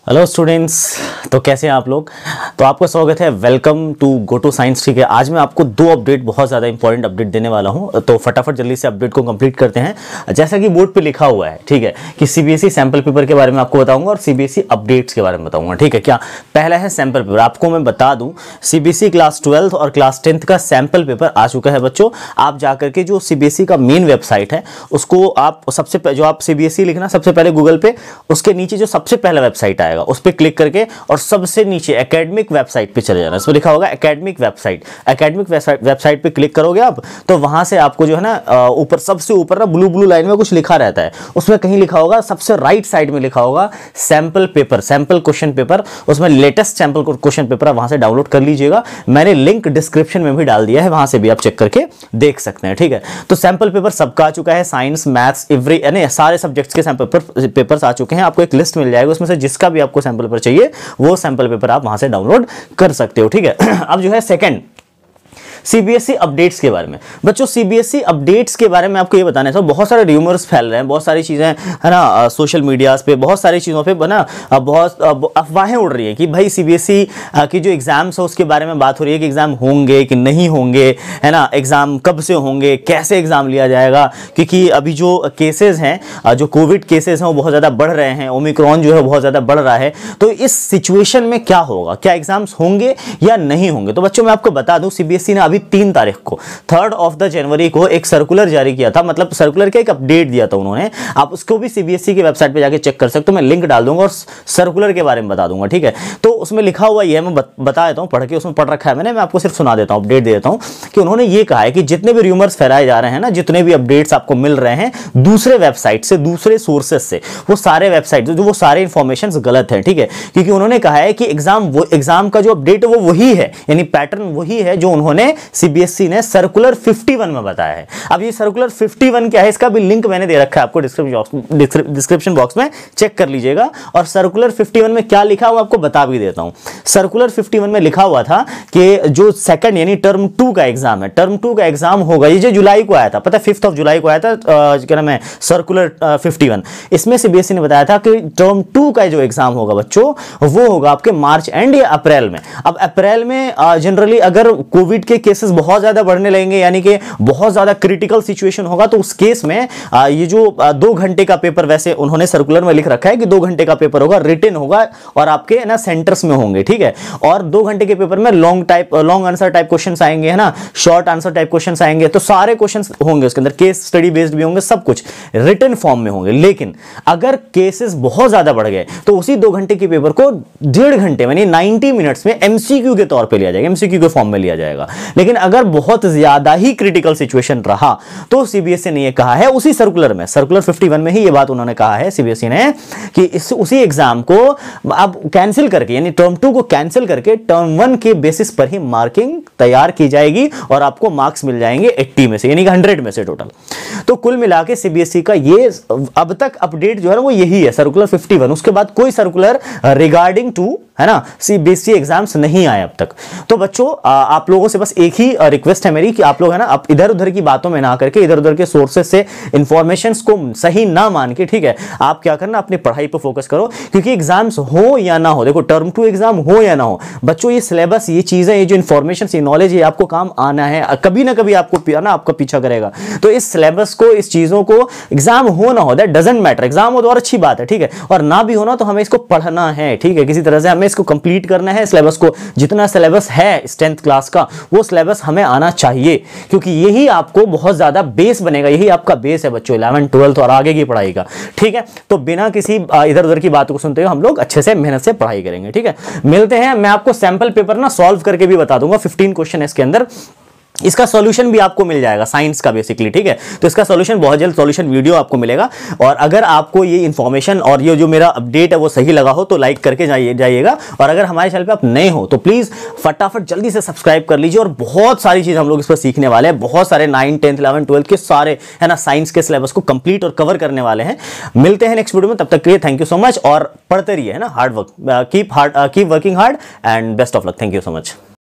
Hello students, तो कैसे हैं आप लोग। तो आपका स्वागत है, welcome to go to science. ठीक है, आज मैं आपको दो अपडेट, बहुत ज़्यादा इंपॉर्टेंट अपडेट देने वाला हूं, तो फटाफट जल्दी से अपडेट को कंप्लीट करते हैं। जैसा कि बोर्ड पे लिखा हुआ है, ठीक है, कि सीबीएसई सैंपल पेपर के बारे में आपको बताऊंगा और सीबीएसई अपडेट्स के बारे में बताऊंगा। ठीक है, क्या पहला है सैंपल पेपर। आपको मैं बता दूं, सीबीएसई क्लास 12 और क्लास 10th का सैंपल पेपर आ चुका है बच्चों। आप जाकर के जो सीबीएसई का मेन वेबसाइट है उसको आप सबसे जो आप सीबीएसई लिखना सबसे पहले गूगल पे, उसके नीचे जो सबसे पहला वेबसाइट आएगा उस पर क्लिक करके और सबसे नीचे एकेडमिक वेबसाइट पे चले जाना। इसमें लिखा होगा एकेडमिक वेबसाइट पे क्लिक करोगे आप, तो वहां से आपको जो है ना ऊपर, सबसे ऊपर ना ब्लू लाइन में कुछ लिखा रहता है, उसमें कहीं लिखा होगा, सबसे राइट साइड में लिखा होगा sample paper, sample question paper. उसमें लेटेस्ट सैंपल क्वेश्चन पेपर वहां से डाउनलोड कर लीजिएगा। मैंने लिंक डिस्क्रिप्शन में भी डाल दिया है, वहां से भी आप चेक करके देख सकते हैं। ठीक है, तो सैंपल पेपर सबका आ चुका है, साइंस, मैथ्स, एवरी यानी सारे सब्जेक्ट्स के सैंपल पेपर्स आ चुके हैं। आपको एक लिस्ट मिल जाएगा, उसमें से जिसका भी आपको सैंपल पेपर चाहिए वो सैंपल पेपर आप वहां से डाउनलोड कर सकते हो। ठीक है, अब जो है सेकंड सीबीएसई अपडेट्स के बारे में। बच्चों, सीबीएसई अपडेट्स के बारे में आपको ये बताना है, तो बहुत सारे र्यूमर्स फैल रहे हैं, बहुत सारी चीजें है ना सोशल मीडियाज पे, बहुत सारी चीजों पे ना बहुत अफवाहें उड़ रही है कि भाई सीबीएसई की जो एग्जाम्स है उसके बारे में बात हो रही है कि एग्जाम होंगे कि नहीं होंगे, है ना, एग्जाम कब से होंगे, कैसे एग्जाम लिया जाएगा, क्योंकि अभी जो केसेस हैं, जो कोविड केसेस हैं वो बहुत ज्यादा बढ़ रहे हैं, ओमिक्रॉन जो है बहुत ज्यादा बढ़ रहा है। तो इस सिचुएशन में क्या होगा, क्या एग्जाम्स होंगे या नहीं होंगे। तो बच्चों मैं आपको बता दूं, सीबीएसई ने अभी 3 तारीख को 3 जनवरी को एक सर्कुलर जारी किया था, मतलब सर्कुलर का एक अपडेट दिया था उन्होंने। आप उसको भी सीबीएसई की वेबसाइट पे जाके चेक कर सकते हो, मैं लिंक डाल दूंगा और सर्कुलर के बारे में बता दूंगा। ठीक है, तो उसमें लिखा हुआ ये है, मैं बता देता हूं, पढ़ के उसमें पढ़ रखा है मैंने, मैं आपको सिर्फ सुना देता हूं, अपडेट दे देता हूं कि उन्होंने ये कहा है कि जितने भी रूमर्स फैलाए जा रहे हैं ना, जितने भी अपडेट्स आपको मिल रहे हैं दूसरे वेबसाइट से, दूसरे सोर्सेज से, वो सारे वेबसाइट जो वो सारे इंफॉर्मेशन गलत है। ठीक है, क्योंकि उन्होंने कहा है कि एग्जाम का जो अपडेट है वो वही है, यानी पैटर्न वही है जो उन्होंने सीबीएसई ने सर्कुलर 51 में बताया है। अब ये सर्कुलर 51 क्या है, इसका भी लिंक मैंने दे रखा है आपको डिस्क्रिप्शन बॉक्स में, चेक कर लीजिएगा। और सर्कुलर 51 में क्या लिखा हुआ आपको बता भी देता हूं। सर्कुलर 51 में लिखा हुआ था कि जो सेकंड यानी टर्म 2 का एग्जाम है, टर्म 2 का एग्जाम होगा, ये जो जुलाई को आया था, पता है 5 जुलाई को आया था, क्या नाम है, सर्कुलर 51। इसमें सीबीएसई ने बताया था कि टर्म 2 का जो एग्जाम होगा बच्चों, वो होगा आपके मार्च एंड या अप्रैल में। अब अप्रैल में जनरली अगर कोविड के केसेस बहुत ज्यादा बढ़ने लगेंगे, यानी कि बहुत ज्यादा क्रिटिकल सिचुएशन होगा, तो उस केस में ये जो 2 घंटे का पेपर, वैसे उन्होंने सर्कुलर में लिख रखा है कि 2 घंटे का पेपर होगा, रिटन होगा और आपके ना सेंटर्स में होंगे। ठीक है, और 2 घंटे के पेपर में लॉन्ग आंसर टाइप क्वेश्चंस आएंगे, है ना, शॉर्ट आंसर टाइप क्वेश्चंस आएंगे, तो सारे क्वेश्चंस होंगे उसके अंदर, केस स्टडी बेस्ड भी होंगे, सब कुछ रिटन फॉर्म में होंगे। लेकिन अगर केसेस बहुत ज्यादा बढ़ गए तो उसी 2 घंटे के पेपर को 1.5 घंटे यानी 90 मिनट्स में एमसीक्यू के तौर पे लिया जाएगा, एमसीक्यू के फॉर्म में लिया जाएगा। लेकिन अगर बहुत ज्यादा ही क्रिटिकल सिचुएशन रहा तो सीबीएसई ने ये कहा है, उसी सर्कुलर में, सर्कुलर 51 में ही ये बात उन्होंने कहा है सीबीएसई ने, कि उसी एग्जाम को अब कैंसिल करके, यानी टर्म 2 को कैंसिल करके टर्म 1 के बेसिस पर ही मार्किंग तैयार की जाएगी और आपको मार्क्स मिल जाएंगे 80 में से, यानी कि 100 में से टोटल। तो कुल मिला के सीबीएसई का ये अब तक अपडेट जो है ना वो यही है, सर्कुलर 51। उसके बाद कोई सर्कुलर रिगार्डिंग टू, है ना, सीबीएसई एग्जाम्स नहीं आए अब तक। तो बच्चों आप लोगों से बस एक ही रिक्वेस्ट है मेरी कि आप लोग है ना, आप इधर उधर की बातों में ना करके, इधर उधर के सोर्सेस से इंफॉर्मेशंस को सही ना मान के, ठीक है, आप क्या करना, अपनी पढ़ाई पर फोकस करो। क्योंकि एग्जाम्स हो या ना हो, देखो टर्म 2 एग्जाम हो या ना हो बच्चों, ये सिलेबस, ये चीजें, ये जो इंफॉर्मेशन, ये नॉलेज, ये आपको काम आना है, कभी ना कभी आपको ना आपका पीछा करेगा। तो इस सिलेबस को, इस चीजों को, एग्जाम हो ना हो दैट डजंट मैटर, एग्जाम हो तो और अच्छी बात है, ठीक है, और ना भी होना तो हमें इसको पढ़ना है। ठीक है, किसी तरह से हमें इसको कंप्लीट करना है, सिलेबस को, जितना सिलेबस है 10th क्लास का वो सिलेबस हमें आना चाहिए, क्योंकि यही आपको बहुत ज्यादा बेस बनेगा, यही आपका बेस है बच्चों 11th 12th और आगे की पढ़ाई का। ठीक है, तो बिना किसी इधर उधर की बातों को सुनते हुए हम लोग अच्छे से मेहनत से पढ़ाई करेंगे। ठीक है, मिलते हैं, मैं आपको सैंपल पेपर ना सॉल्व करके भी बता दूंगा, 15 क्वेश्चन है इसके अंदर, इसका सॉल्यूशन भी आपको मिल जाएगा, साइंस का बेसिकली। ठीक है, तो इसका सॉल्यूशन बहुत जल्द सॉल्यूशन वीडियो आपको मिलेगा। और अगर आपको ये इन्फॉर्मेशन और ये जो मेरा अपडेट है वो सही लगा हो तो लाइक करके जाइएगा, और अगर हमारे चैनल पे आप नए हो तो प्लीज फटाफट जल्दी से सब्सक्राइब कर लीजिए। और बहुत सारी चीज हम लोग इस पर सीखने वाले हैं, बहुत सारे 9th 10th 11th 12th के सारे, है ना, साइंस के सिलेबस को कंप्लीट और कवर करने वाले हैं। मिलते हैं नेक्स्ट वीडियो में, तब तक के लिए थैंक यू सो मच, और पढ़ते रहिए, है ना, hard work, keep working hard and best of luck. Thank you so much.